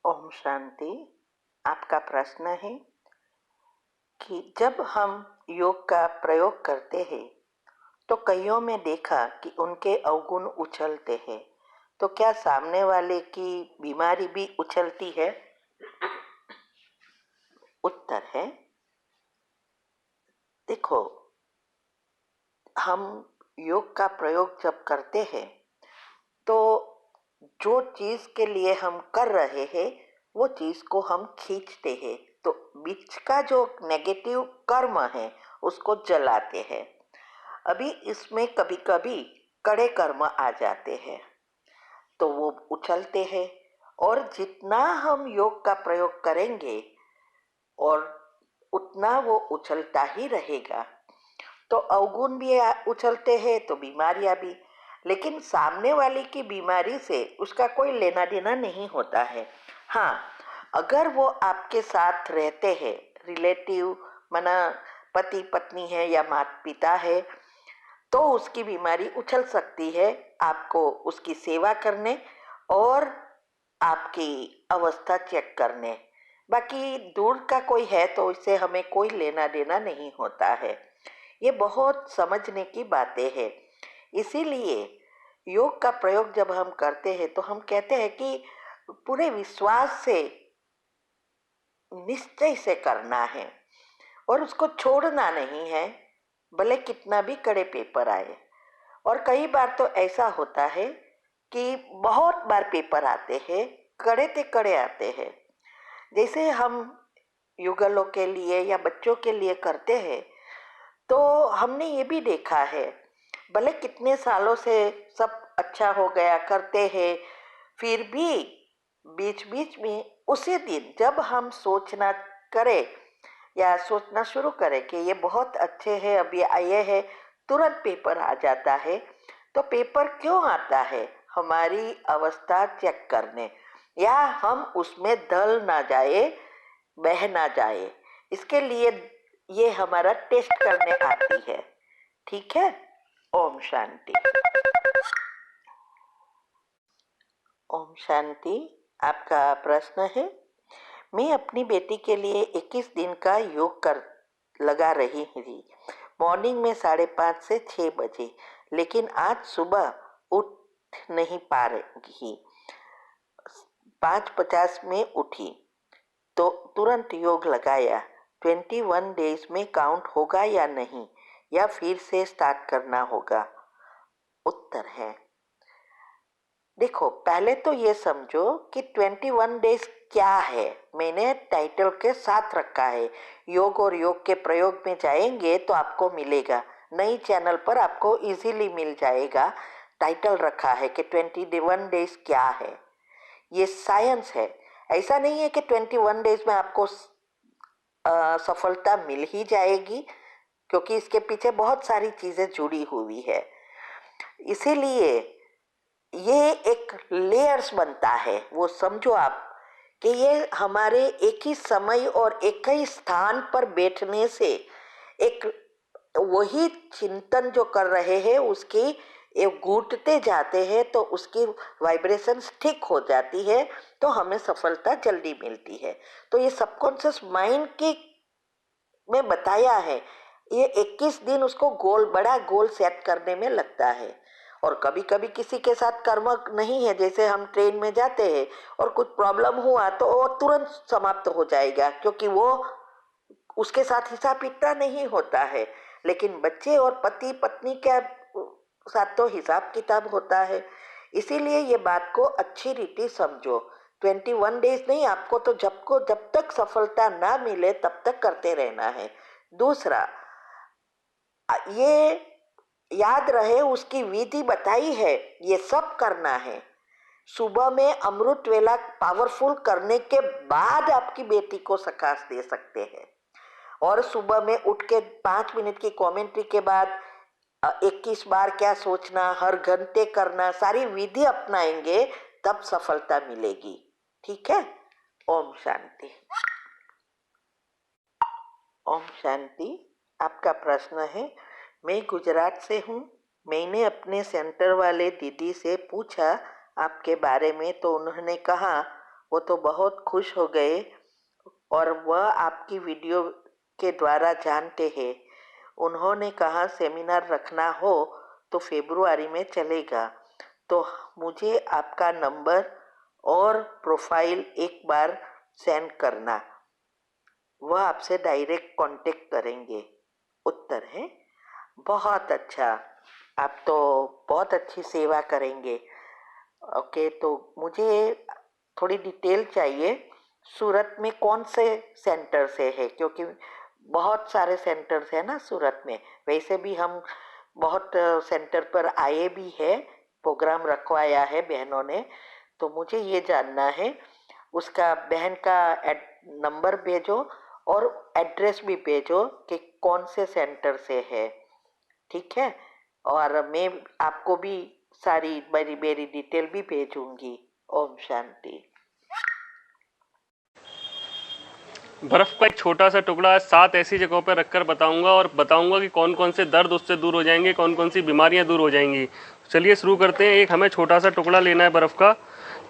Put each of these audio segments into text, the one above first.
ओम शांति। आपका प्रश्न है कि जब हम योग का प्रयोग करते हैं तो कईयों में देखा कि उनके अवगुण उछलते हैं, तो क्या सामने वाले की बीमारी भी उछलती है? उत्तर है, देखो, हम योग का प्रयोग जब करते हैं तो जो चीज के लिए हम कर रहे हैं वो चीज को हम खींचते हैं, तो बीच का जो नेगेटिव कर्म है उसको जलाते हैं। अभी इसमें कभी कभी कड़े कर्म आ जाते हैं तो वो उछलते हैं, और जितना हम योग का प्रयोग करेंगे और उतना वो उछलता ही रहेगा। तो अवगुण भी उछलते हैं तो बीमारियां भी, लेकिन सामने वाले की बीमारी से उसका कोई लेना देना नहीं होता है। हाँ, अगर वो आपके साथ रहते हैं, रिलेटिव माना पति पत्नी है या माता पिता है, तो उसकी बीमारी उछल सकती है आपको उसकी सेवा करने और आपकी अवस्था चेक करने। बाकी दूर का कोई है तो इससे हमें कोई लेना देना नहीं होता है। ये बहुत समझने की बातें हैं। इसीलिए योग का प्रयोग जब हम करते हैं तो हम कहते हैं कि पूरे विश्वास से, निश्चय से करना है और उसको छोड़ना नहीं है, भले कितना भी कड़े पेपर आए। और कई बार तो ऐसा होता है कि बहुत बार पेपर आते हैं, कड़े ते कड़े आते हैं। जैसे हम युगलों के लिए या बच्चों के लिए करते हैं तो हमने ये भी देखा है, भले कितने सालों से सब अच्छा हो गया करते हैं, फिर भी बीच बीच में उसी दिन जब हम सोचना करें या सोचना शुरू करें कि ये बहुत अच्छे हैं, अभी आए हैं, तुरंत पेपर आ जाता है। तो पेपर क्यों आता है? हमारी अवस्था चेक करने, या हम उसमें दल ना जाए, बह ना जाए, इसके लिए ये हमारा टेस्ट करने आती है। ठीक है। ओम शांति। ओम शांति। आपका प्रश्न है, मैं अपनी बेटी के लिए 21 दिन का योग कर लगा रही थी, मॉर्निंग में 5:30 से 6 बजे, लेकिन आज सुबह उठ नहीं पा रही। 5:50 में उठी तो तुरंत योग लगाया। 21 डेज में काउंट होगा या नहीं, या फिर से स्टार्ट करना होगा? उत्तर है, देखो, पहले तो ये समझो कि 21 डेज क्या है। मैंने टाइटल के साथ रखा है, योग और योग के प्रयोग में जाएंगे तो आपको मिलेगा, नई चैनल पर आपको इजीली मिल जाएगा। टाइटल रखा है कि 21 डेज क्या है, ये साइंस है। ऐसा नहीं है कि 21 डेज में आपको सफलता मिल ही जाएगी, क्योंकि इसके पीछे बहुत सारी चीजें जुड़ी हुई है। इसीलिए ये एक लेयर्स बनता है, वो समझो आप कि ये हमारे एक ही समय और एक ही स्थान पर बैठने से एक वही चिंतन जो कर रहे हैं उसकी एक घूटते जाते हैं तो उसकी वाइब्रेशंस ठीक हो जाती है, तो हमें सफलता जल्दी मिलती है। तो ये सबकॉन्शियस माइंड की में बताया है, ये 21 दिन उसको गोल, बड़ा गोल सेट करने में लगता है। और कभी कभी किसी के साथ कर्म नहीं है, जैसे हम ट्रेन में जाते हैं और कुछ प्रॉब्लम हुआ तो वो तुरंत समाप्त हो जाएगा, क्योंकि वो उसके साथ हिसाब इतना नहीं होता है। लेकिन बच्चे और पति पत्नी के साथ तो हिसाब किताब होता है। इसीलिए ये बात को अच्छी रीति समझो। 21 डेज नहीं, आपको तो जब तक सफलता ना मिले तब तक करते रहना है। दूसरा, ये याद रहे, उसकी विधि बताई है, ये सब करना है। सुबह में अमृत वेला पावरफुल करने के बाद आपकी बेटी को सकाश दे सकते हैं, और सुबह में उठ के 5 मिनट की कमेंट्री के बाद 21 बार क्या सोचना, हर घंटे करना, सारी विधि अपनाएंगे तब सफलता मिलेगी। ठीक है। ओम शांति। ओम शांति। आपका प्रश्न है, मैं गुजरात से हूँ, मैंने अपने सेंटर वाले दीदी से पूछा आपके बारे में, तो उन्होंने कहा वो तो बहुत खुश हो गए और वह आपकी वीडियो के द्वारा जानते हैं। उन्होंने कहा सेमिनार रखना हो तो फरवरी में चलेगा। तो मुझे आपका नंबर और प्रोफाइल एक बार सेंड करना, वह आपसे डायरेक्ट कांटेक्ट करेंगे। उत्तर है बहुत अच्छा, आप तो बहुत अच्छी सेवा करेंगे। ओके, तो मुझे थोड़ी डिटेल चाहिए। सूरत में कौन से सेंटर से है, क्योंकि बहुत सारे सेंटर्स हैं ना सूरत में। वैसे भी हम बहुत सेंटर पर आए भी है, प्रोग्राम रखवाया है बहनों ने। तो मुझे ये जानना है, उसका बहन का नंबर भेजो और एड्रेस भी भेजो कि कौन से सेंटर से है, ठीक है। और मैं आपको भी सारी मेरी डिटेल भी भेजूंगी। ओम शांति। बर्फ का एक छोटा सा टुकड़ा 7 ऐसी जगहों पर रखकर बताऊंगा और बताऊंगा कि कौन कौन से दर्द उससे दूर हो जाएंगे, कौन कौन सी बीमारियां दूर हो जाएंगी। चलिए शुरू करते हैं। एक हमें छोटा सा टुकड़ा लेना है बर्फ का।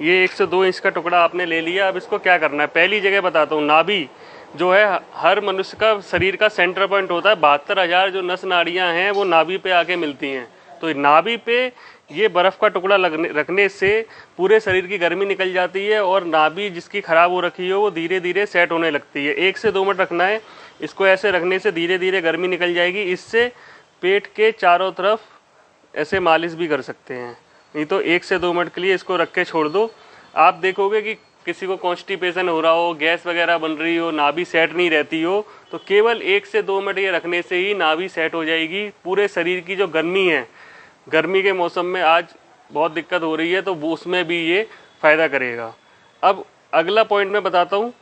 ये 1 से 2 इंच का टुकड़ा आपने ले लिया। अब इसको क्या करना है, पहली जगह बताता हूँ। नाभि जो है हर मनुष्य का शरीर का सेंटर पॉइंट होता है। 72,000 जो नस नाड़ियाँ हैं वो नाभि पे आके मिलती हैं। तो नाभि पे ये बर्फ़ का टुकड़ा रखने से पूरे शरीर की गर्मी निकल जाती है और नाभि जिसकी ख़राब हो रखी हो वो धीरे धीरे सेट होने लगती है। 1 से 2 मिनट रखना है। इसको ऐसे रखने से धीरे धीरे गर्मी निकल जाएगी। इससे पेट के चारों तरफ ऐसे मालिश भी कर सकते हैं। नहीं तो 1 से 2 मिनट के लिए इसको रख के छोड़ दो। आप देखोगे कि किसी को कॉन्स्टिपेशन हो रहा हो, गैस वगैरह बन रही हो, नाभि सेट नहीं रहती हो, तो केवल 1 से 2 मिनट ये रखने से ही नाभि सेट हो जाएगी। पूरे शरीर की जो गर्मी है, गर्मी के मौसम में आज बहुत दिक्कत हो रही है, तो वो उसमें भी ये फ़ायदा करेगा। अब अगला पॉइंट मैं बताता हूँ।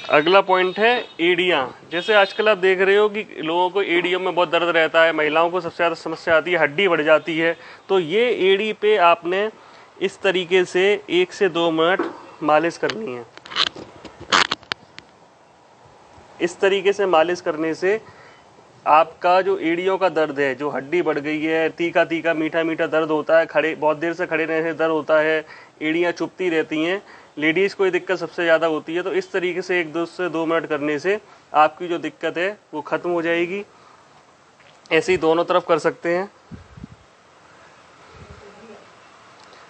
अगला पॉइंट है एड़ियाँ। जैसे आजकल आप देख रहे हो कि लोगों को एड़ियों में बहुत दर्द रहता है, महिलाओं को सबसे ज़्यादा समस्या आती है, हड्डी बढ़ जाती है। तो ये एड़ी पे आपने इस तरीके से 1 से 2 मिनट मालिश करनी है। इस तरीके से मालिश करने से आपका जो एड़ियों का दर्द है, जो हड्डी बढ़ गई है, तीखा तीखा मीठा मीठा दर्द होता है, खड़े बहुत देर से खड़े रहने से दर्द होता है, एड़ियाँ चुभती रहती हैं, लेडीज़ को ये दिक्कत सबसे ज़्यादा होती है। तो इस तरीके से 1 से 2 मिनट करने से आपकी जो दिक्कत है वो ख़त्म हो जाएगी। ऐसे ही दोनों तरफ कर सकते हैं।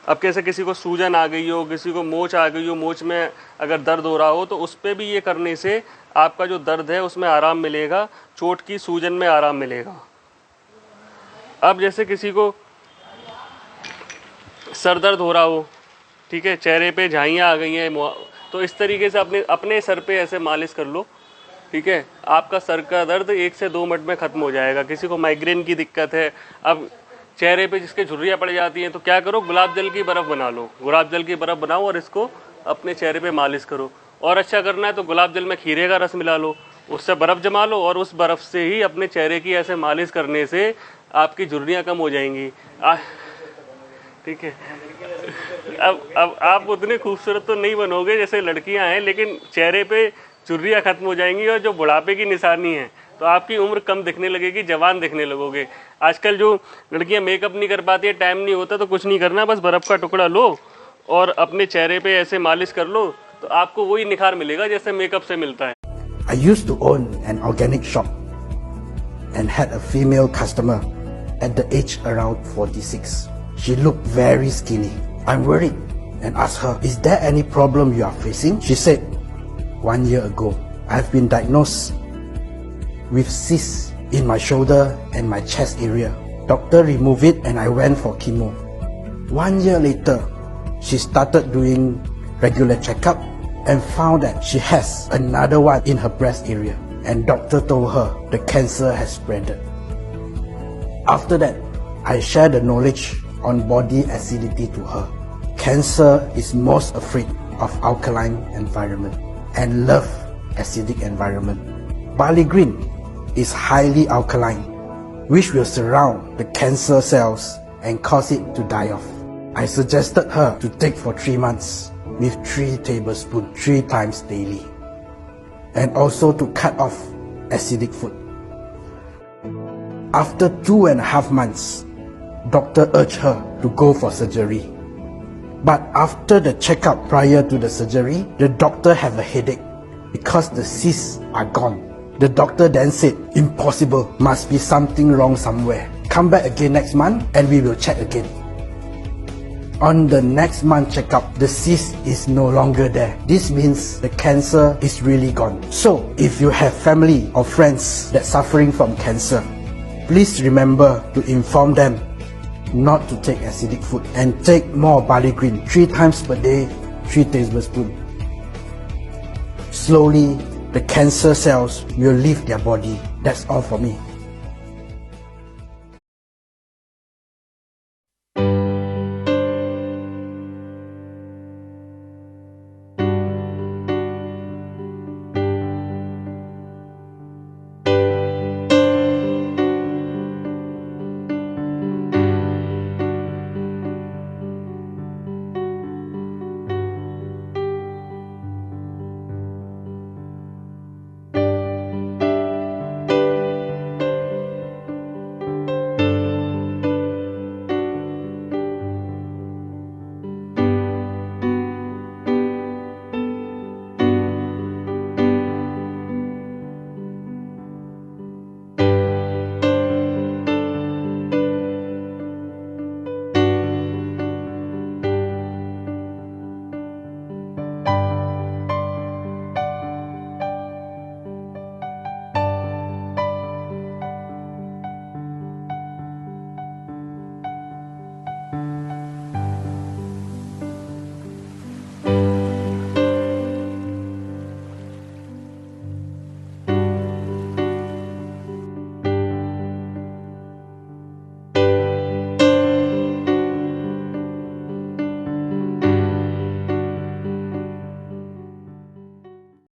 अब कैसे किसी को सूजन आ गई हो, किसी को मोच आ गई हो, मोच में अगर दर्द हो रहा हो, तो उस पर भी ये करने से आपका जो दर्द है उसमें आराम मिलेगा, चोट की सूजन में आराम मिलेगा। अब जैसे किसी को सर दर्द हो रहा हो, ठीक है, चेहरे पे झाइयाँ आ गई हैं, तो इस तरीके से अपने सर पे ऐसे मालिश कर लो, ठीक है। आपका सर का दर्द 1 से 2 मिनट में ख़त्म हो जाएगा। किसी को माइग्रेन की दिक्कत है, अब चेहरे पे जिसके झुर्रियाँ पड़ जाती हैं, तो क्या करो, गुलाब जल की बर्फ़ बना लो, गुलाब जल की बर्फ़ बनाओ और इसको अपने चेहरे पे मालिश करो। और अच्छा करना है तो गुलाब जल में खीरे का रस मिला लो, उससे बर्फ़ जमा लो और उस बर्फ़ से ही अपने चेहरे की ऐसे मालिश करने से आपकी झुर्रियाँ कम हो जाएंगी। ठीक है। अब आप उतने खूबसूरत तो नहीं बनोगे जैसे लड़कियां हैं, लेकिन चेहरे पे झुर्रियाँ खत्म हो जाएंगी और जो बुढ़ापे की निशानी है, तो आपकी उम्र कम दिखने लगेगी, जवान दिखने लगोगे। आजकल जो लड़कियां मेकअप नहीं कर पाती है, टाइम नहीं होता, तो कुछ नहीं करना, बस बर्फ़ का टुकड़ा लो और अपने चेहरे पे ऐसे मालिश कर लो, तो आपको वही निखार मिलेगा जैसे मेकअप से मिलता है। I used to own an organic shop and had a female customer at the age around 46. She looked very skinny. I'm worried and asked her, "Is there any problem you are facing?" She said, "1 year ago, I've been diagnosed with cyst in my shoulder and my chest area. Doctor removed it and I went for chemo. 1 year later, she started doing regular checkup and found that she has another one in her breast area, and doctor told her the cancer has spread." After that, I shared the knowledge on body acidity to her. Cancer is most afraid of alkaline environment and love acidic environment. Barley green is highly alkaline, which will surround the cancer cells and cause it to die off. I suggested her to take for 3 months with 3 tablespoons 3 times daily, and also to cut off acidic food. After 2.5 months, doctor urged her to go for surgery. But after the checkup prior to the surgery, the doctor had a headache because the cysts are gone. The doctor then said, impossible, must be something wrong somewhere. Come back again next month and we will check again. On the next month checkup, the cyst is no longer there. This means the cancer is really gone. So, if you have family or friends that suffering from cancer, please remember to inform them not to take acidic food and take more barley green 3 times per day, 3 tablespoons. Slowly, the cancer cells will leave their body. That's all for me.